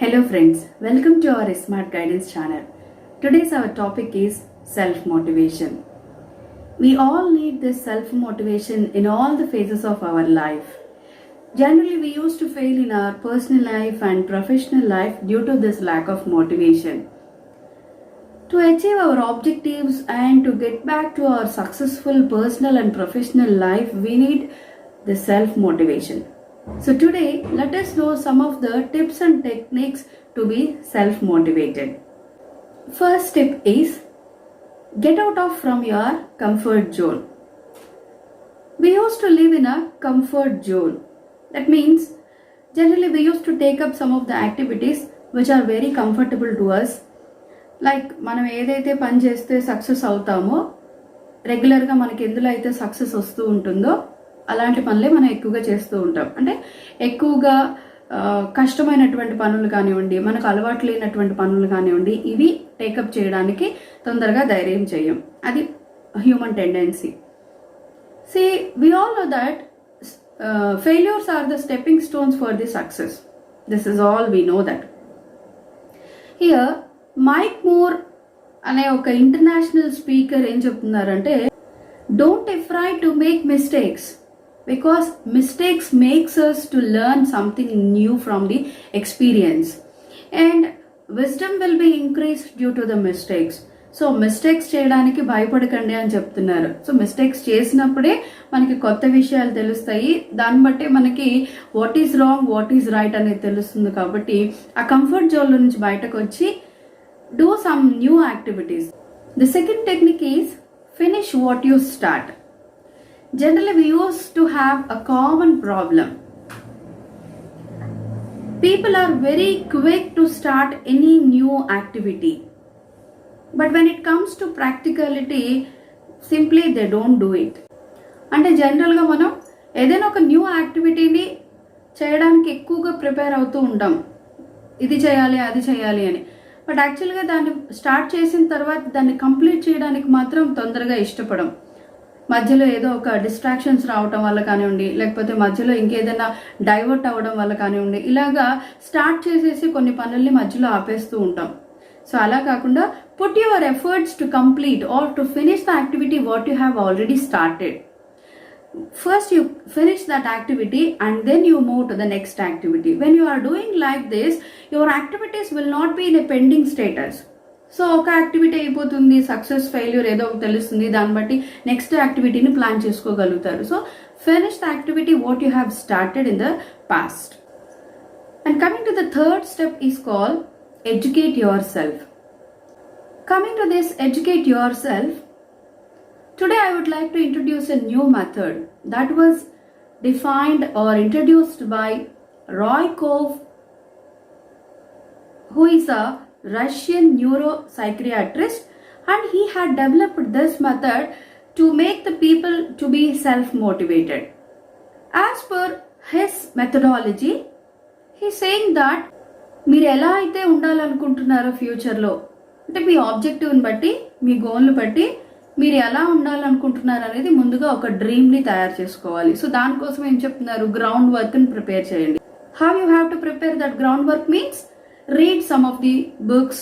Hello friends, welcome to our Smart Guidance channel. Today's our topic is self-motivation. We all need this self-motivation in all the phases of our life. Generally, we used to fail in our personal life and professional life due to this lack of motivation. To achieve our objectives and to get back to our successful personal and professional life, we need the self-motivation. So today, let us know some of the tips and techniques to be self-motivated. First tip is get out from your comfort zone. We used to live in a comfort zone. That means generally we used to take up some of the activities which are very comfortable to us. Like మనం ఏదైతే పని చేస్తే success అవుతామో రెగ్యులర్గా మనకి ఎందులో అయితే success వస్తూ ఉంటుందో అలాంటి పనులే మనం ఎక్కువగా చేస్తూ ఉంటాం. అంటే ఎక్కువగా కష్టమైనటువంటి పనులు కానివ్వండి, మనకు అలవాటు లేనటువంటి పనులు కానివ్వండి, ఇవి టేకప్ చేయడానికి తొందరగా ధైర్యం చేయం. అది human tendency. See, we all know that failures are the stepping stones for the success. This is all we know that. Here, Mike Moore అనే ఒక ఇంటర్నేషనల్ స్పీకర్ ఏం చెప్తున్నారంటే, don't afraid to make mistakes because mistakes makes us to learn something new from the experience and wisdom will be increased due to the mistakes. So mistakes చేయడానికి భయపడకండి అని చెప్తున్నారు. So mistakes చేసినప్పుడే మనకి కొత్త విషయాలు తెలుస్తాయి. దాన్ని బట్టి మనకి what is wrong, what is right అనేది తెలుస్తుంది. కాబట్టి ఆ కంఫర్ట్ జోన్ నుంచి బయటకు వచ్చి do some new activities. The second technique is finish what you start. Generally, we used to have a common problem. People are very quick to start any new activity. But when it comes to practicality, simply they don't do it. అంటే జనరల్గా మనం ఏదైనా ఒక new యాక్టివిటీని చేయడానికి ఎక్కువగా prepare అవుతూ ఉంటాం. ఇది చేయాలి, అది చేయాలి అని. బట్ యాక్చువల్గా దాన్ని స్టార్ట్ చేసిన తర్వాత దాన్ని కంప్లీట్ చేయడానికి మాత్రం తొందరగా ఇష్టపడం. మధ్యలో ఏదో ఒక డిస్ట్రాక్షన్స్ రావడం వల్ల కానివ్వండి, లేకపోతే మధ్యలో ఇంకేదైనా డైవర్ట్ అవ్వడం వల్ల కానివ్వండి, ఇలాగా స్టార్ట్ చేసేసి కొన్ని పనుల్ని మధ్యలో ఆపేస్తూ ఉంటాం. సో అలా కాకుండా put your efforts to complete are to finish the activity what you have already started. First you finish that activity and then you move to the next activity. When you are doing like this, your activities will not be in a pending status. So ఒక activity అయిపోతుంది, success failure ఏదో ఒకటి తెలుస్తుంది, దాన్ని బట్టి next యాక్టివిటీని plan చేసుకోగలుగుతారు. So finish the activity what you have started in the past. And coming to the third step is called educate your self. Coming to this educate your self, today I would like to introduce a new method that was defined or introduced by Rykov, who is a Russian neuropsychiatrist, and he had developed this method to make the people to be self-motivated. As per his methodology, he is saying that మీరు ఎలా అయితే ఉండాలనుకుంటున్నారో ఫ్యూచర్లో, అంటే మీ ఆబ్జెక్టివ్ని బట్టి, మీ గోల్ని బట్టి మీరు ఎలా ఉండాలనుకుంటున్నారు అనేది ముందుగా ఒక డ్రీమ్ని తయారు చేసుకోవాలి. సో దానికోసం ఏం చెప్తున్నారు, గ్రౌండ్ వర్క్ని ప్రిపేర్ చేయండి. How you have to prepare that ground work means read some of the books,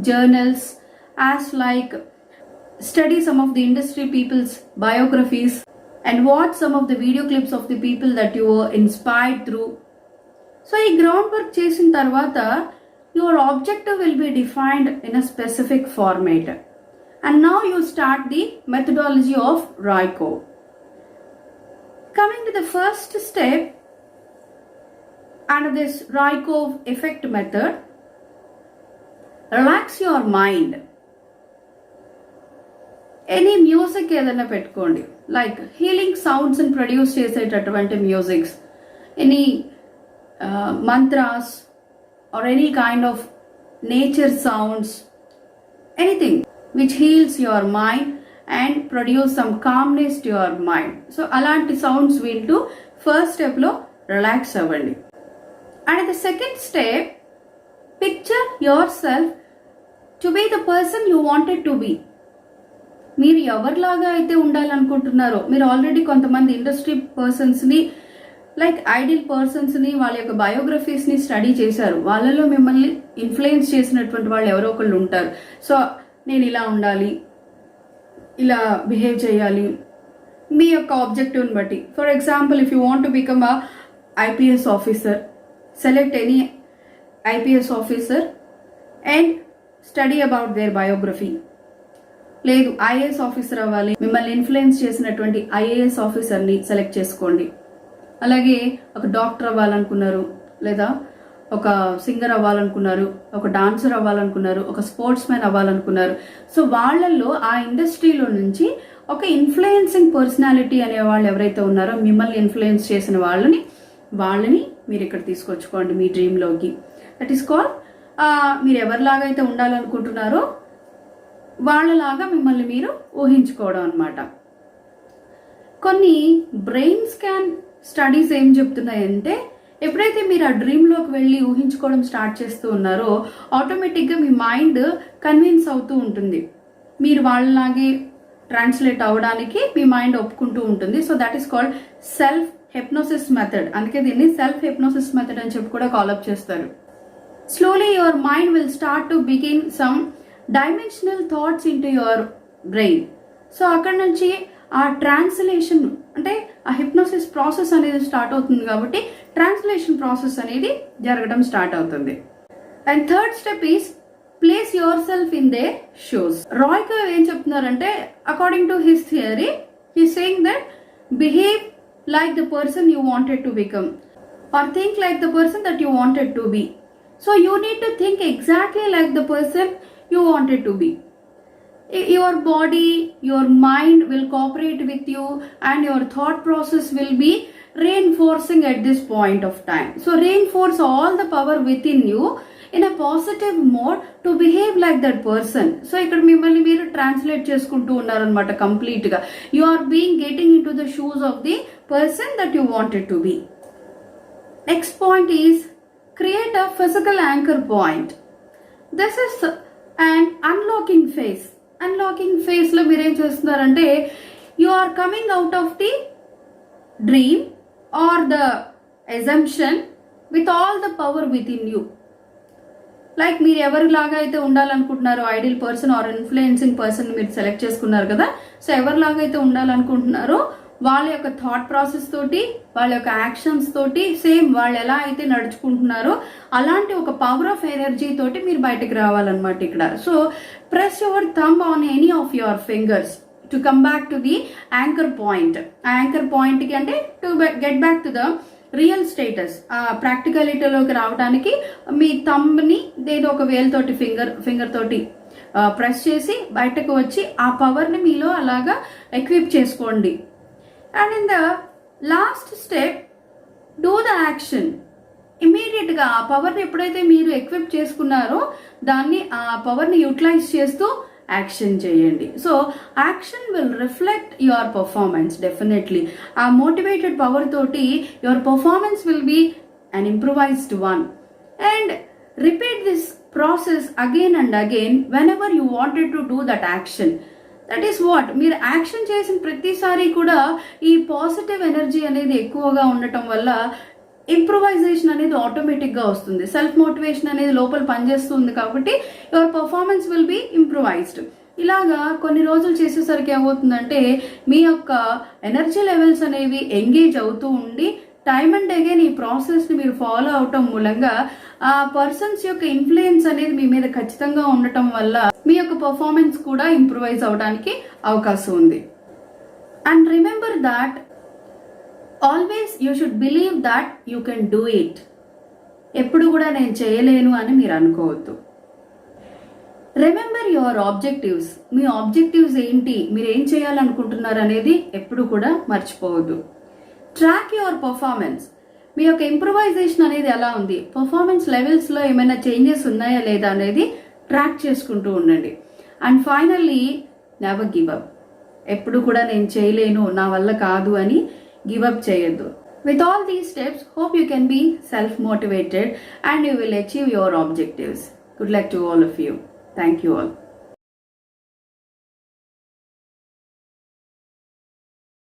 journals, as like study some of the industry peoples biographies and watch some of the video clips of the people that you were inspired through. So ఈ ground work చేసిన తర్వాత your objective will be defined in a specific format. And now you start the methodology of Rykov. Coming to the first step under this Rykov effect method, relax your mind. Any music ఏదైనా పెట్టుకోండి, like healing sounds and produce చేసేటటువంటి musics, any mantras or any kind of nature sounds, anything which heals your mind and produce some calmness to your mind. So అలాంటి sounds వింటూ first స్టెప్లో relax అవ్వండి. And the second step, picture yourself to be the person you wanted to be. మీరు ఎవరిలాగా అయితే ఉండాలనుకుంటున్నారో, మీరు already కొంతమంది ఇండస్ట్రీ పర్సన్స్ని లైక్ ఐడియల్ పర్సన్స్ని వాళ్ళ యొక్క బయోగ్రఫీస్ని స్టడీ చేశారు, వాళ్ళలో మిమ్మల్ని ఇన్ఫ్లుయెన్స్ చేసినటువంటి వాళ్ళు ఎవరో ఒకళ్ళు ఉంటారు. సో నేను ఇలా ఉండాలి, ఇలా బిహేవ్ చేయాలి, మీ యొక్క ఆబ్జెక్టివ్ని బట్టి. For example, if you want to become a IPS officer, select any IPS officer and study about their biography. లేదు ఐఏఎస్ ఆఫీసర్ అవ్వాలి, మిమ్మల్ని ఇన్ఫ్లుయెన్స్ చేసినటువంటి ఐఏఎస్ ఆఫీసర్ని సెలెక్ట్ చేసుకోండి. అలాగే ఒక డాక్టర్ అవ్వాలనుకున్నారు, లేదా ఒక సింగర్ అవ్వాలనుకున్నారు, ఒక డాన్సర్ అవ్వాలనుకున్నారు, ఒక స్పోర్ట్స్ మ్యాన్ అవ్వాలనుకున్నారు. సో వాళ్ళల్లో ఆ ఇండస్ట్రీలో నుంచి ఒక ఇన్ఫ్లుయెన్సింగ్ పర్సనాలిటీ అనే వాళ్ళు ఎవరైతే ఉన్నారో, మిమ్మల్ని ఇన్ఫ్లుయెన్స్ చేసిన వాళ్ళని మీరు ఇక్కడ తీసుకొచ్చుకోండి మీ డ్రీమ్లోకి. దట్ ఈస్ కాల్, మీరు ఎవరిలాగా అయితే ఉండాలనుకుంటున్నారో వాళ్ళలాగా మిమ్మల్ని మీరు ఊహించుకోవడం అనమాట. కొన్ని బ్రెయిన్ స్కాన్ స్టడీస్ ఏం చెప్తున్నాయంటే, ఎప్పుడైతే మీరు ఆ డ్రీమ్లోకి వెళ్ళి ఊహించుకోవడం స్టార్ట్ చేస్తూ ఉన్నారో ఆటోమేటిక్గా మీ మైండ్ కన్విన్స్ అవుతూ ఉంటుంది, మీరు వాళ్ళలాగే ట్రాన్స్లేట్ అవ్వడానికి మీ మైండ్ ఒప్పుకుంటూ ఉంటుంది. So that is called self hypnosis method. అందుకే దీన్ని సెల్ఫ్ హెప్నోసిస్ మెథడ్ అని చెప్పి కూడా కాలప్ చేస్తారు. Slowly your mind will start to begin some dimensional thoughts in to your brain. So అక్కడ నుంచి ఆ ట్రాన్స్లేషన్ అంటే ఆ హిప్నోసిస్ ప్రాసెస్ అనేది స్టార్ట్ అవుతుంది, కాబట్టి ట్రాన్స్లేషన్ ప్రాసెస్ అనేది జరగడం స్టార్ట్ అవుతుంది. And third step is place yourself in the shoes. రాయ్కి ఏం చెప్తున్నారంటే, according to his theory, he saying that behave like the person you wanted to become or think like the person that you wanted to be. So you need to think exactly like the person you wanted to be. Your body, your mind will cooperate with you and your thought process will be reinforcing at this point of time. So reinforce all the power within you in a positive mode to behave like that person. So ikkada mimmalni meeru translate cheskunటూ ఉన్నారన్నమాట complete గా. You are being getting into the shoes of the person that you wanted to be. Next point is create a physical anchor point. This is an unlocking phase. Unlocking phase lo meer em chestunarante, you are coming out of the dream or the assumption with all the power within you. Like మీరు ఎవరిలాగా అయితే ఉండాలనుకుంటున్నారో, ideal person or influencing person మీరు select చేసుకున్నారు కదా. So ఎవరిలాగా అయితే ఉండాలనుకుంటున్నారో వాళ్ళ యొక్క థాట్ ప్రాసెస్ తోటి, వాళ్ళ యొక్క యాక్షన్స్ తోటి సేమ్ వాళ్ళు ఎలా అయితే నడుచుకుంటున్నారో అలాంటి ఒక పవర్ ఆఫ్ ఎనర్జీ తోటి మీరు బయటకు రావాలన్నమాట ఇక్కడ. So press your thumb on any of your fingers to come back to the anchor point. ఆ యాంకర్ పాయింట్కి అంటే to get back to the real status, ఆ ప్రాక్టికాలిటీలోకి రావడానికి మీ థంబ్ని ఏదో ఒక వేలుతోటి ఫింగర్ తోటి ప్రెస్ చేసి బయటకు వచ్చి ఆ పవర్ని మీలో అలాగా ఎక్విప్ చేసుకోండి. And in the last step do the action. ఇమీడియట్గా ఆ పవర్ని ఎప్పుడైతే మీరు ఎక్విప్ చేసుకున్నారో దాన్ని ఆ పవర్ని యూటిలైజ్ చేస్తూ యాక్షన్ చేయండి. So action will reflect your performance definitely. ఆ మోటివేటెడ్ పవర్ తోటి your performance will be an improvised one. And repeat this process again and again whenever you wanted to do that action. That is what, మీరు action చేసిన ప్రతిసారి కూడా ఈ positive energy అనేది ఎక్కువగా ఉండటం వల్ల ఇంప్రూవైజేషన్ అనేది ఆటోమేటిక్గా వస్తుంది. సెల్ఫ్ మోటివేషన్ అనేది లోపల పనిచేస్తుంది కాబట్టి your performance will be improvised. ఇలాగా కొన్ని రోజులు చేసేసరికి ఏమవుతుందంటే మీ యొక్క ఎనర్జీ లెవెల్స్ అనేవి ఎంగేజ్ అవుతూ ఉండి టైమ్ అండ్ అగైన్ ఈ ప్రాసెస్ని మీరు ఫాలో అవటం మూలంగా ఆ పర్సన్స్ యొక్క ఇన్ఫ్లుయెన్స్ అనేది మీ మీద ఖచ్చితంగా ఉండటం వల్ల మీ యొక్క పర్ఫార్మెన్స్ కూడా ఇంప్రూవైజ్ అవడానికి అవకాశం ఉంది. And remember that always you should believe that you can do it. ఎప్పుడు కూడా నేను చేయలేను అని మీరు అనుకోవద్దు. Remember your objectives. Me objectives ఏంటి, మీరు ఏం చేయాలనుకుంటున్నారు అనేది ఎప్పుడు కూడా మర్చిపోవద్దు. Track your performance. మీ యొక్క ఇంప్రూవైజేషన్ అనేది ఎలా ఉంది, పర్ఫార్మెన్స్ లెవెల్స్లో ఏమైనా చేంజెస్ ఉన్నాయా లేదా అనేది ట్రాక్ చేసుకుంటూ ఉండండి. And finally never give up. ఎప్పుడు కూడా నేను చేయలేను, నా వల్ల కాదు అని give up చేయొద్దు. With all these steps, hope you can be self-motivated and you will achieve your objectives. Good luck to all of you. Thank you all.